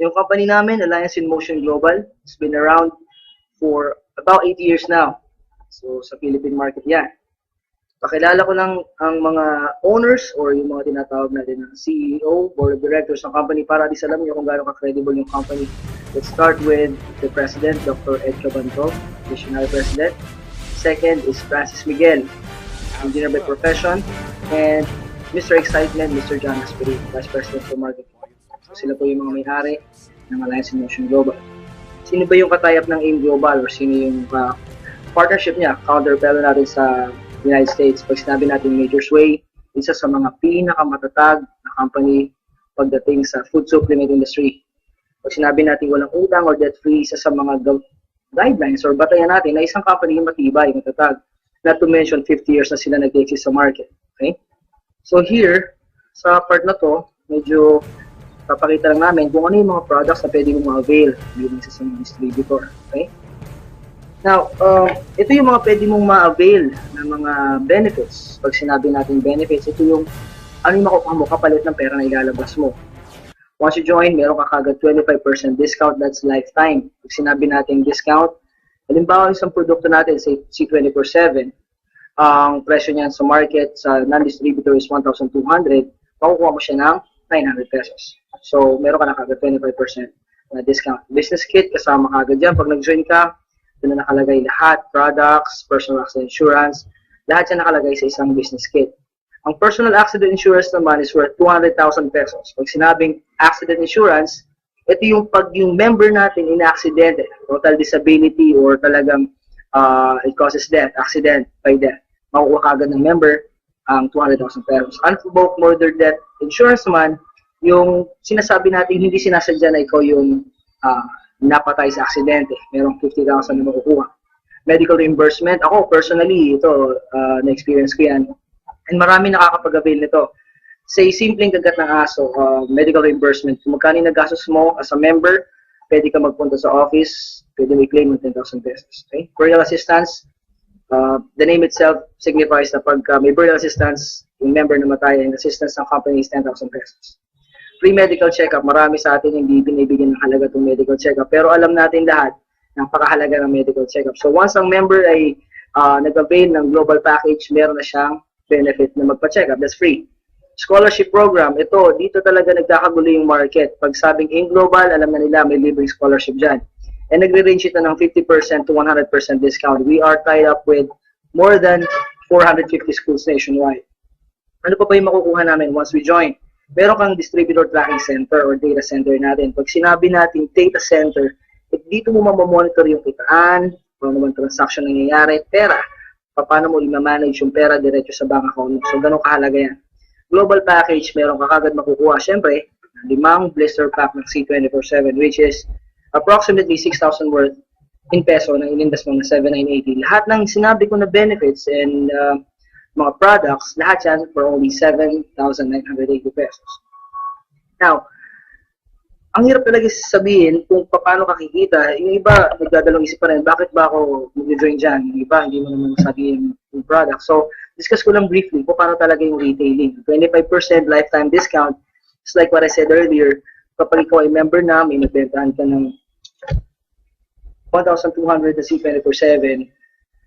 So yung company namin, Alliance in Motion Global, it's been around for about 8 years now. So sa Philippine market yan. Pakilala ko lang ang mga owners or yung mga tinatawag natin na CEO, Board of Directors ng company para at least alam nyo kung gaano ka-credible yung company. Let's start with the President, Dr. Ed Cabanto, Visionary President. Second is Francis Miguel, Engineer by profession. And Mr. Excitement, Mr. John Asperi, Vice President for Marketing. So sila po yung mga may-ari ng Alliance in Motion Global. Sino ba yung katayap ng AIM Global or sino yung partnership niya, counterpart natin sa United States? Pag sinabi natin Major Sway, isa sa mga pinakamatatag na company pagdating sa food supplement industry. Pag sinabi natin walang utang or debt-free, isa sa mga guidelines or batayan natin na isang company yung matibay, matatag. Not to mention, 50 years na sila nag-exist sa market. Okay? So here, sa part na to, medyo papakita lang namin kung ano yung mga products na pwede mong ma-avail bilang sa mga distributor. Okay? Now, ito yung mga pwede mong ma-avail ng mga benefits. Pag sinabi natin benefits, ito yung ano yung makukuha mo kapalit ng pera na ilalabas mo. Once you join, meron ka kagad 25% discount, that's lifetime. Pag sinabi natin discount, halimbawa isang produkto natin, say C24/7, ang presyo niyan sa market, sa non-distributor is 1,200, makukuha mo siya ng 900 pesos. So, meron ka na kagad 25% na discount. Business kit, kasama kagad dyan. Pag nag-join ka, doon na nakalagay lahat, products, personal accident insurance, lahat yan nakalagay sa isang business kit. Ang personal accident insurance naman is worth 200,000 pesos. Pag sinabing accident insurance, ito yung pag yung member natin in-accidente, total disability or talagang it causes death, accident by death. Makukuha kagad ng member ang 200,000 pesos. Unprovoked murder death insurance naman, yung sinasabi natin hindi sinasadya na ikaw yung napatay sa aksidente, merong 50,000 na makukuha. Medical reimbursement, ako personally, ito, na-experience ko yan. And marami nakakapag-avail nito. Say, simpleng kagat ng aso, medical reimbursement. Kung magkano nagastos mo as a member, pwede ka magpunta sa office, pwede mo i-claim ng 10,000 pesos. Okay? Burial assistance, the name itself signifies na pag may burial assistance, yung member na matay, ang assistance ng company is 10,000 pesos. Free medical check-up, marami sa atin hindi binibigyan ng halaga itong medical check-up. Pero alam natin lahat ng pakahalaga ng medical check-up. So once ang member ay nag-avail ng global package, meron na siyang benefit na magpa-check-up. That's free. Scholarship program, ito, dito talaga nagkakagulo yung market. Pag sabing in global, alam na nila may libreng scholarship dyan. And nagre-range ito ng 50% to 100% discount. We are tied up with more than 450 schools nationwide. Ano pa yung makukuha namin once we join? Meron kang distributor tracking center or data center natin. Pag sinabi natin data center, dito mo mamamonitor yung kitaan, paano naman transaction nangyayari, pera, paano mo i-manage yung pera diretso sa bank account. So, ganun kahalaga yan. Global package, meron ka kagad makukuha. Siyempre, 5 blister pack ng C24/7, which is approximately 6,000 worth in peso na inindas mo na 7,980. Lahat ng sinabi ko na benefits and mga products, lahat yan for only 7,980 pesos. Now, ang hirap talaga sabihin kung paano kakikita. Yung iba, nagdadalong isip pa rin, bakit ba ako mag-join dyan? Yung iba, hindi mo naman sabihin yung product. So, discuss ko lang briefly kung paano talaga yung retailing. 25% lifetime discount. Just like what I said earlier, kapag ikaw ay member na, may nagbentahan ka ng 1,200 na C24/7.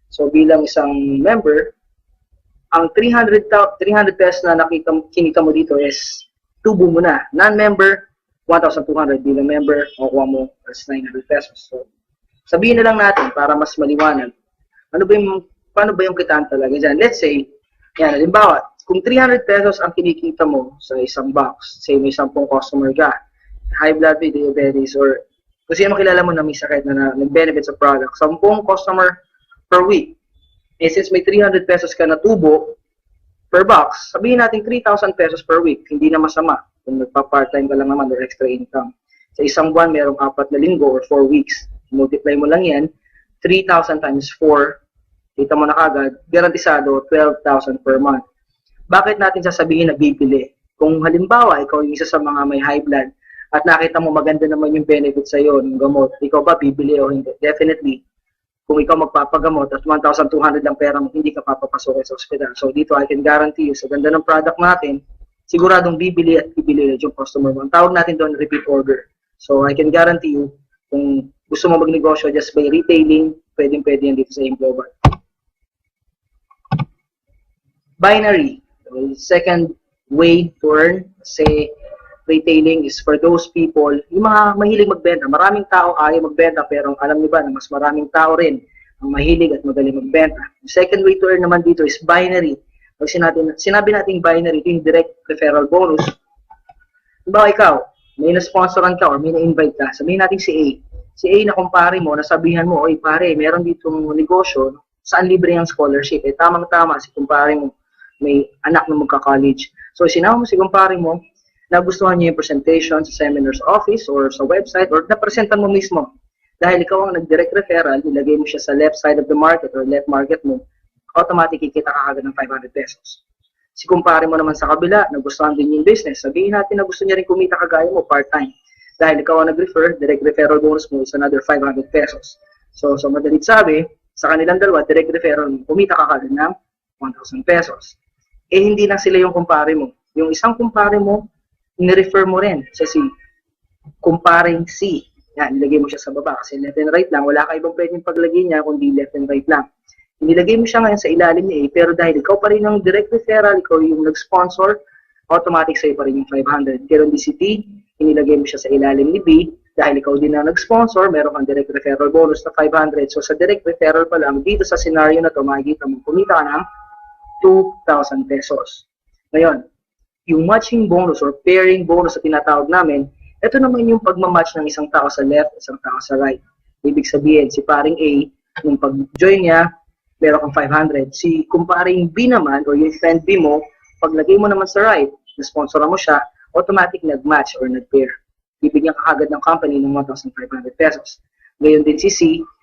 So, bilang isang member, ang 300 pesos na kinita mo dito is tubo mo na. Non-member, 1,200. Bilang member, makukuha mo as 900 pesos. So, sabihin na lang natin para mas maliwanag. Paano ba yung kitaan talaga dyan? Let's say, yan, halimbawa, kung 300 pesos ang kinikita mo sa isang box, say may 10 customer ka, high blood, diabetes, or kung sino makilala mo na may sakit na nag-benefit sa product, 10 customer per week. Eh, since may 300 pesos ka na tubo per box, sabihin natin 3,000 pesos per week. Hindi na masama kung nagpa-part-time ka lang naman or extra income. Sa isang buwan, merong 4 na linggo or 4 weeks. Multiply mo lang yan, 3,000 times 4, kita mo na kagad, garantisado 12,000 per month. Bakit natin sasabihin na bibili? Kung halimbawa, ikaw yung isa sa mga may high blood at nakita mo maganda naman yung benefit sa'yo ng gamot, ikaw ba bibili o hindi? Definitely. Kung ikaw magpapagamot at 1,200 lang pera mo, hindi ka papapasok sa ospital. So dito, I can guarantee you, sa ganda ng product natin, siguradong bibili at bibili yung customer mo. Ang tawag natin doon, repeat order. So, I can guarantee you, kung gusto mo magnegosyo just by retailing, pwedeng-pwede yan dito sa AIM Global. Binary. The second way to earn, say, retailing is for those people, yung mga mahilig magbenta. Maraming tao ayaw magbenta, pero alam niyo ba na mas maraming tao rin ang mahilig at magaling magbenta. The second way to earn naman dito is binary. Pag sinabi natin binary, ito yung direct referral bonus. Diba ikaw, may na-sponsoran ka or may na-invite ka, sabihin natin si A. Si A na kumpare mo, nasabihan mo, oy pare, meron ditong negosyo, saan libre ang scholarship? Eh, tamang-tama, si kumpare mo, may anak na magka-college. So, sinama mo si kumpare mo, nagustuhan niya yung presentation sa seminar's office or sa website or napresentan mo mismo. Dahil ikaw ang nag-direct referral, nilagay mo siya sa left side of the market or left market mo, automatic kikita ka agad ng 500 pesos. Si kumpare mo naman sa kabila, nagustuhan din yung business. Sabihin natin na gusto niya rin kumita kagaya mo part-time. Dahil ikaw ang nag-refer, direct referral bonus mo is another 500 pesos. So madalit sabi, sa kanilang dalawa, direct referral mo, kumita ka kagad ng 1,000 pesos. Eh, hindi lang sila yung kumpare mo. Yung isang kumpare mo, ni-refer mo rin sa si kumparing C. Yan, nilagay mo siya sa baba kasi left and right lang. Wala ka ibang pwedeng paglagay niya kundi left and right lang. Nilagay mo siya ngayon sa ilalim ni A, pero dahil ikaw pa rin yung direct referral, ikaw yung nag-sponsor, automatic sa'yo pa rin yung 500. Pero di si T, inilagay mo siya sa ilalim ni B, dahil ikaw din na nag-sponsor, meron kang direct referral bonus na 500. So sa direct referral pa lang, dito sa scenario na to, makikita mo, kumita ka ng 2,000 pesos. Ngayon, yung matching bonus or pairing bonus na tinatawag namin, ito naman yung pagmamatch ng isang tao sa left, isang tao sa right. Ibig sabihin, si paring A, nung pag-join niya, meron kang 500. Si kumparing B naman, or yung friend B mo, paglagay mo naman sa right, na-sponsoran mo siya, automatic nag-match or nag-pair. Bibigyan ka agad ng company ng 1,500 pesos. Ngayon din si C,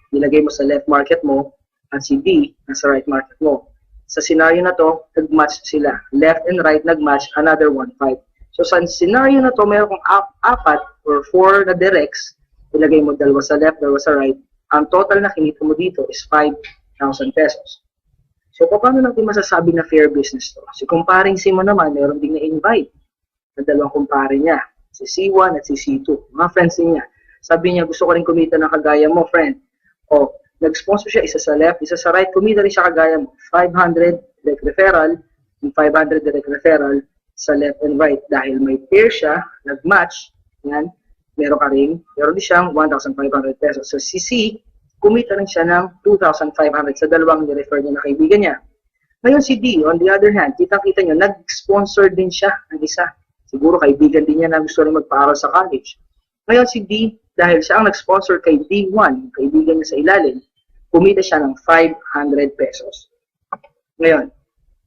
nilagay mo sa left market mo, at si D, nasa right market mo. Sa scenario na to, nag-match sila. Left and right, nag-match, another 1,500. So sa scenario na to, meron kang apat or 4 na directs, ilagay mo dalawa sa left, dalawa sa right. Ang total na kinita mo dito is 5,000 pesos. So paano natin masasabi na fair business to? Si kumparing C mo naman, meron ding na-invite na dalawang kumpare niya, si C1 at si C2, mga friends niya. Sabi niya, gusto ko rin kumita ng kagaya mo, friend. O, nag-sponsor siya, isa sa left, isa sa right, kumita rin siya kagaya mo. 500 direct referral, yung 500 direct referral sa left and right. Dahil may pair siya, nag-match, yan, meron din siyang 1,500 pesos. So si C, kumita rin siya ng 2,500 sa dalawang ni-refer niya na kaibigan niya. Ngayon si D, on the other hand, kita-kita nyo, nag-sponsor din siya ng isa. Siguro kaibigan din niya na gusto rin magpaaral sa college. Ngayon si D, dahil siya ang nag-sponsor kay D1, kaibigan niya sa ilalim, kumita siya ng 500 pesos. Ngayon,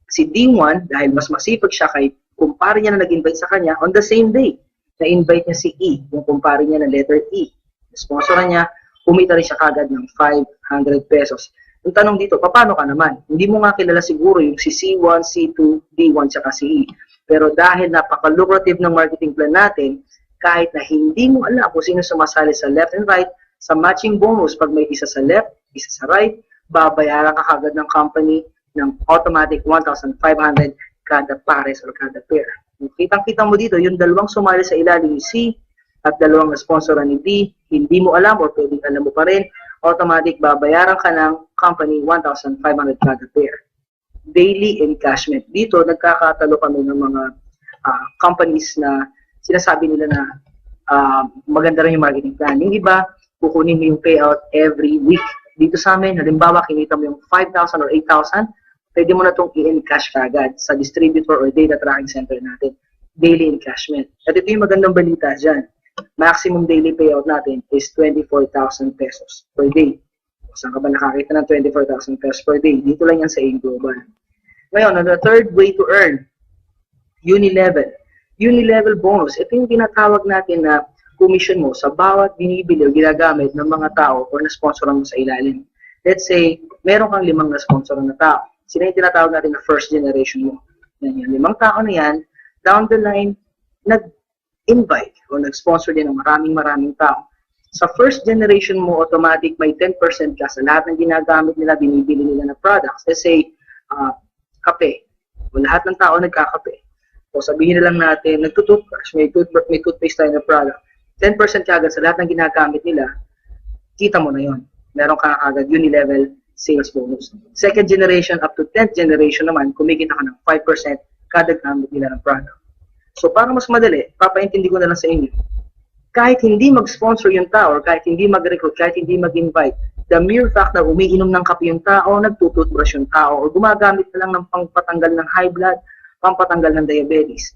si D1, dahil mas masipag siya kay kumpare niya na nag-invite sa kanya, on the same day, na-invite niya si E, yung kumpare niya na letter E. Sponsoran niya, kumita rin siya kagad ng 500 pesos. Yung tanong dito, paano ka naman? Hindi mo nga kilala siguro yung si C1, C2, D1, tsaka si E. Pero dahil napaka-lucrative ng marketing plan natin, kahit na hindi mo alam kung sino sumasali sa left and right, sa matching bonus, pag may isa sa left, isa sa right, babayaran ka kagad ng company ng automatic 1,500 kada pares or kada pair. Kitang-kita mo dito, yung dalawang sumali sa ilalim ni C at dalawang na-sponsoran ni D, hindi mo alam or pwedeng alam mo pa rin, automatic babayaran ka ng company 1,500 kada pair. Daily encashment. Dito, nagkakatalo kami ng mga companies na sinasabi nila na maganda rin yung marketing plan. Yung iba, kukunin mo yung payout every week. Dito sa amin, halimbawa, kinita mo yung 5,000 or 8,000, pwede mo na itong i-encash kagad sa distributor or data tracking center natin. Daily encashment. At ito yung magandang balita dyan. Maximum daily payout natin is 24,000 pesos per day. Saan ka ba nakakita ng 24,000 pesos per day? Dito lang yan sa AIM Global. Ngayon, the third way to earn, Unilevel. Unilevel bonus. Ito yung tinatawag natin na commission mo sa bawat binibili o ginagamit ng mga tao o na-sponsoran mo sa ilalim. Let's say, meron kang 5 na-sponsoran na tao. Sila yung tinatawag natin na first generation mo. Yan, yung 5 tao na yan, down the line, nag-invite o nag-sponsor din ng maraming tao. Sa first generation mo, automatic may 10% ka sa lahat ng ginagamit nila, binibili nila na products. Let's say, kape. O lahat ng tao nagkakape. O sabihin na lang natin, nagtutoothbrush, may toothpaste tayo na product. 10% kagad sa lahat ng ginagamit nila, kita mo na yon. Meron ka agad uni-level sales bonus. Second generation up to 10th generation naman, kumikita ka ng 5% kada gamit nila ng product. So para mas madali, papaintindi ko na lang sa inyo. Kahit hindi mag-sponsor yung tao, or kahit hindi mag-recruit, kahit hindi mag-invite, the mere fact na umiinom ng kape yung tao, nagtututbrush yung tao, o gumagamit na lang ng pangpatanggal ng high blood, pampatanggal ng diabetes,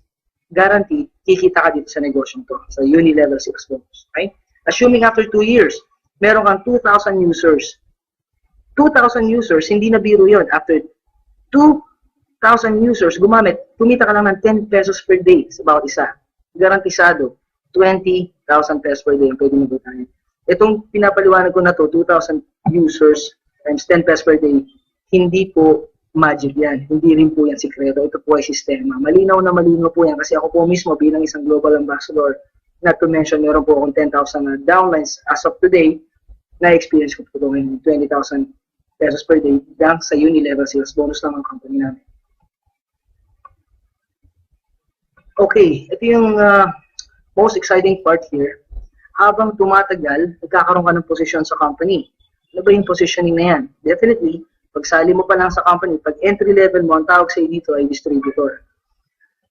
guaranteed, kikita ka dito sa negosyong to, sa uni-level sales bonus. Okay? Assuming after 2 years, meron kang 2,000 users. 2,000 users, hindi na biro yun. After 2,000 users, gumamit, kumita ka lang ng 10 pesos per day sa bawat isa. Garantisado, 20,000 pesos per day ang pwede mo tayo. Itong pinapaliwanag ko na to, 2,000 users times 10 pesos per day, hindi po magic yan. Hindi rin po yan sikreto. Ito po ay sistema. Malinaw na malinaw po yan kasi ako po mismo bilang isang global ambassador, not to mention, meron po akong 10,000 downlines as of today, na-experience ko po ngayon 20,000 pesos per day lang sa uni-level sales bonus ng company namin. Okay, ito yung most exciting part here. Habang tumatagal, nagkakaroon ka ng posisyon sa company. Ano ba yung positioning na yan? Definitely, pagsali mo pa lang sa company, pag entry level mo, ang tawag sa dito ay distributor.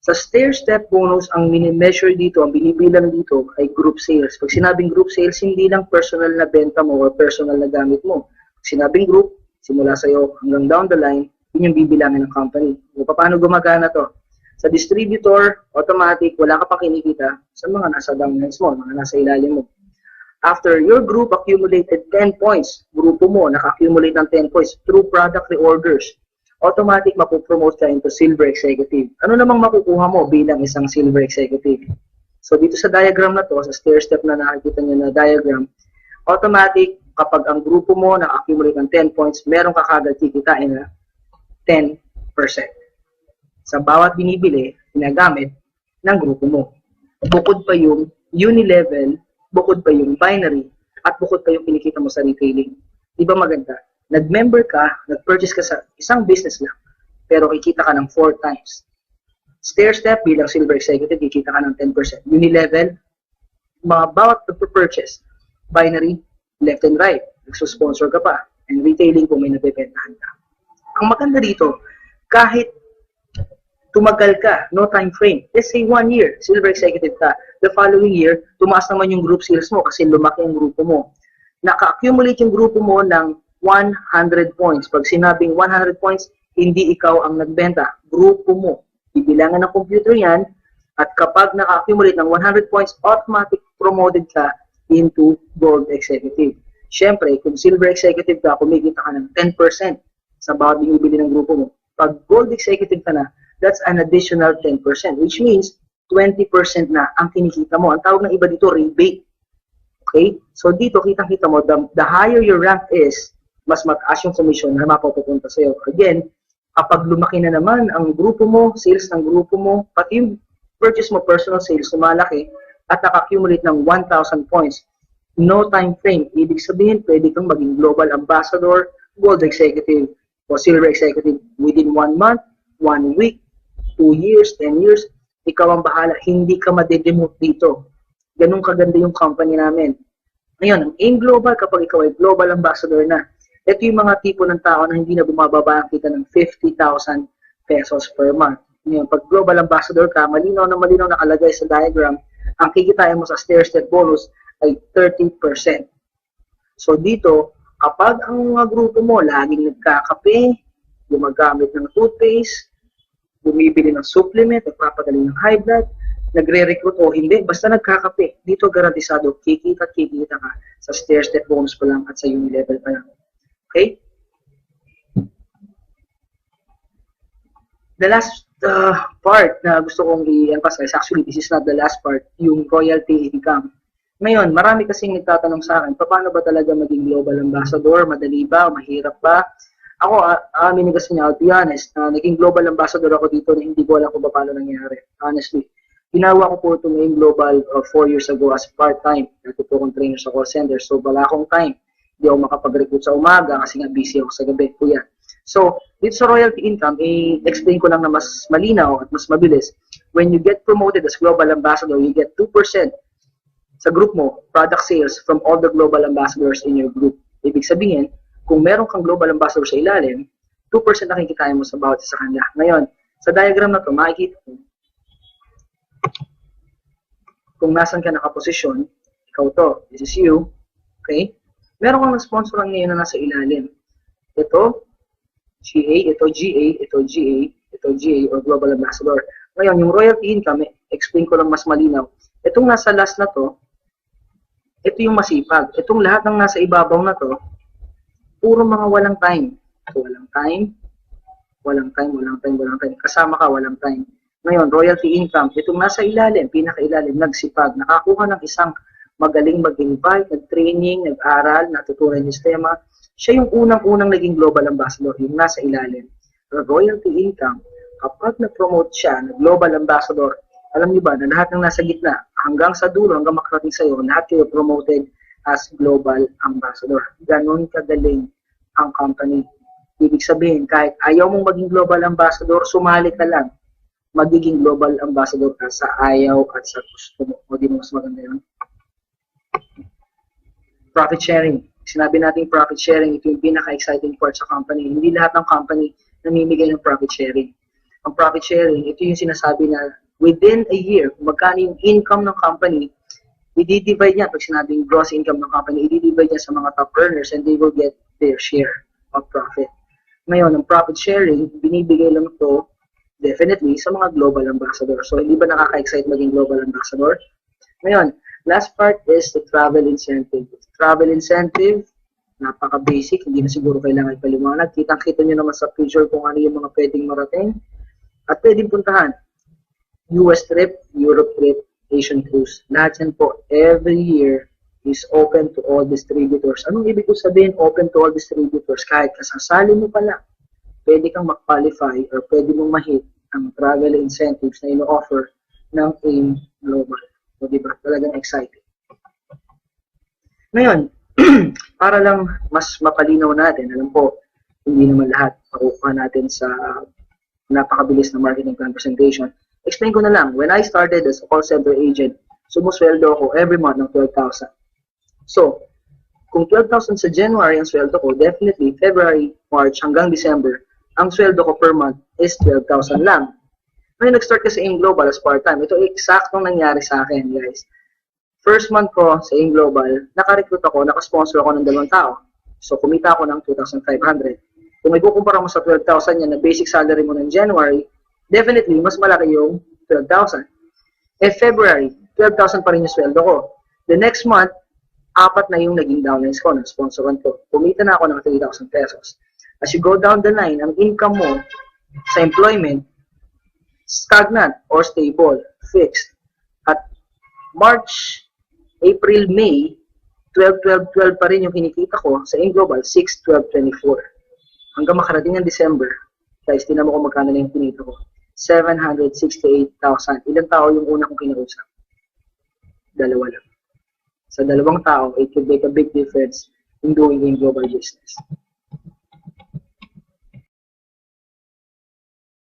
Sa stair-step bonus, ang mini-measure dito, ang binibilang dito ay group sales. Pag sinabing group sales, hindi lang personal na benta mo o personal na gamit mo. Pag sinabing group, simula sa'yo hanggang down the line, yun yung bibilangin ng company. O paano gumagana to? Sa distributor, automatic, wala ka pa kinikita sa mga nasa downlines mo, mga nasa ilalim mo. After your group accumulated 10 points, grupo mo naka-accumulate ng 10 points through product reorders, automatic mapupromote ka into silver executive. Ano namang makukuha mo bilang isang silver executive? So dito sa diagram na to, sa stair-step na nakikita nyo na diagram, automatic kapag ang grupo mo naka-accumulate ng 10 points, meron ka kagad kikitain na 10%. Sa bawat binibili, ginagamit ng grupo mo. Bukod pa yung uni-level, bukod pa yung binary, at bukod pa yung kinikita mo sa retailing. Di ba maganda? Nag-member ka, nag-purchase ka sa isang business lang, pero kikita ka ng 4 times. Stair-step bilang silver executive, kikita ka ng 10%. Uni-level, bawat nag-purchase. Binary, left and right, nagsusponsor ka pa. And retailing kung may nabibentahan ka. Ang maganda dito, kahit tumagal ka, no time frame. Let's say 1 year, silver executive ka. The following year, tumaas naman yung group sales mo kasi lumaki yung grupo mo. Naka-accumulate yung grupo mo ng 100 points. Pag sinabing 100 points, hindi ikaw ang nagbenta. Grupo mo. Bibilangan ng computer yan at kapag naka-accumulate ng 100 points, automatic promoted ka into gold executive. Siyempre, kung silver executive ka, kumikita ka ng 10% sa bawat binibili ng grupo mo. Pag gold executive ka na, that's an additional 10%, which means 20% na ang kinikita mo. Ang tawag ng iba dito, rebate. Okay? So dito, kitang-kita mo, the higher your rank is, mas mataas yung commission na mapupunta sa'yo. Again, kapag lumaki na naman ang grupo mo, sales ng grupo mo, pati yung purchase mo, personal sales, sumalaki, at naka-accumulate ng 1,000 points, no time frame. Ibig sabihin, pwede kang maging global ambassador, gold executive, o silver executive within 1 month, 1 week, 2 years, 10 years, ikaw ang bahala. Hindi ka madedemote dito. Ganun kaganda yung company namin. Ngayon, ang AIM Global, kapag ikaw ay global ambassador na, ito yung mga tipo ng tao na hindi na bumababa ang kita ng 50,000 pesos per month. Ngayon, pag global ambassador ka, malinaw na nakalagay sa diagram, ang kikitain mo sa stair-step bonus ay 30%. So dito, kapag ang mga grupo mo laging nagkakape, gumagamit ng toothpaste, bumibili ng supplement, nagpapagaling ng high blood, nagre-recruit o hindi, basta nagkakape. Dito garantisado, kikita ka sa stair-step bonus pa lang at sa uni-level pa lang. Okay? The last part na gusto kong i-emphasize, actually this is not the last part, yung royalty income. Ngayon, marami kasing nagtatanong sa akin, paano ba talaga maging global ambassador? Madali ba? Mahirap ba? Ako, aminin kasi niya, I'll be honest, naging global ambassador ako dito na hindi ko alam kung paano nangyari. Honestly, ginawa ko po ito ngayong global 4 years ago as part-time. Dati po akong trainer sa call center, so wala akong time. Hindi ako makapag-recruit sa umaga kasi nga busy ako sa gabi. Kuya. So, dito sa royalty income, i-explain ko lang na mas malinaw at mas mabilis. When you get promoted as global ambassador, you get 2% sa group mo, product sales from all the global ambassadors in your group. Ibig sabihin, kung meron kang global ambassador sa ilalim, 2% na kikitain mo sa bawat isa kanila. Ngayon, sa diagram na to, makikita mo kung nasan ka nakaposisyon, ikaw to, this is you, okay? Meron kang sponsoran ngayon na nasa ilalim. Ito, GA, ito GA, ito GA, ito GA, or Global Ambassador. Ngayon, yung royalty income, explain ko lang mas malinaw. Itong nasa last na to, ito yung masipag. Itong lahat ng nasa ibabaw na to, puro mga walang time. So, walang time, walang time, walang time, walang time. Kasama ka, walang time. Ngayon, royalty income, itong nasa ilalim, pinakailalim, nagsipag, nakakuha ng isang magaling mag-invite, nag-training, nag-aral, natutunan yung sistema. Siya yung unang-unang naging global ambassador, yung nasa ilalim. Pero royalty income, kapag na-promote siya, na global ambassador, alam niyo ba na lahat ng nasa gitna, hanggang sa dulo, hanggang makarating sa'yo, lahat kayo promoted as global ambassador. Ganon kagaling ang company. Ibig sabihin, kahit ayaw mong maging global ambassador, sumali ka lang. Magiging global ambassador ka sa ayaw at sa gusto mo. O di mo mas maganda yun? Profit sharing. Sinabi natin profit sharing, ito yung pinaka-exciting part sa company. Hindi lahat ng company namimigay ng profit sharing. Ang profit sharing, ito yung sinasabi na within a year, kung magkano yung income ng company, i-divide niya, pag sinabing gross income ng company, i-divide niya sa mga top earners and they will get their share of profit. Ngayon, ang profit sharing, binibigay lang ito definitely sa mga global ambassador. So, hindi ba nakaka-excite maging global ambassador? Ngayon, last part is the travel incentive. Travel incentive, napaka-basic, hindi na siguro kailangan ipaliwanag. Kitang-kita nyo naman sa picture kung ano yung mga pwedeng marating at pwedeng puntahan. US trip, Europe trip, Asian cruise. Lahat yan po, every year is open to all distributors. Anong ibig ko sabihin, open to all distributors? Kahit kasasali mo pala, pwede kang mag-qualify or pwede mong ma-hit ang travel incentives na ino-offer ng AIM Global. So, diba? Talagang exciting. Ngayon, para lang mas mapalinaw natin, alam po, hindi naman lahat makukuha natin sa napakabilis na marketing plan presentation. Explain ko na lang, when I started as a call center agent, sumusweldo ako every month ng 12,000. So, kung 12,000 sa January ang sweldo ko, definitely February, March hanggang December, ang sweldo ko per month is 12,000 lang. Ngayon, nag-start kasi AIM Global as part-time. Ito eksaktong nangyari sa akin, guys. First month ko sa AIM Global, naka-recruit ako, naka-sponsor ako ng 2 tao. So, kumita ako ng 2,500. Kung may kukumpara mo sa 12,000 yan na basic salary mo ng January, definitely, mas malaki yung 12,000. February, 12,000 pa rin yung sweldo ko. The next month, 4 na yung naging downlines ko, na-sponsoran ko. Kumita na ako ng 3,000 pesos. As you go down the line, ang income mo sa employment, stagnant or stable, fixed. At March, April, May, 12 pa rin yung kinikita ko sa AIM Global, 6, 12, 24. Hanggang makarating ng December, guys, tinan mo kung magkano na yung kinita ko. 768,000. Ilang tao yung una kong kinausap? 2 lang. Sa 2 tao, it could make a big difference in doing AIM Global business.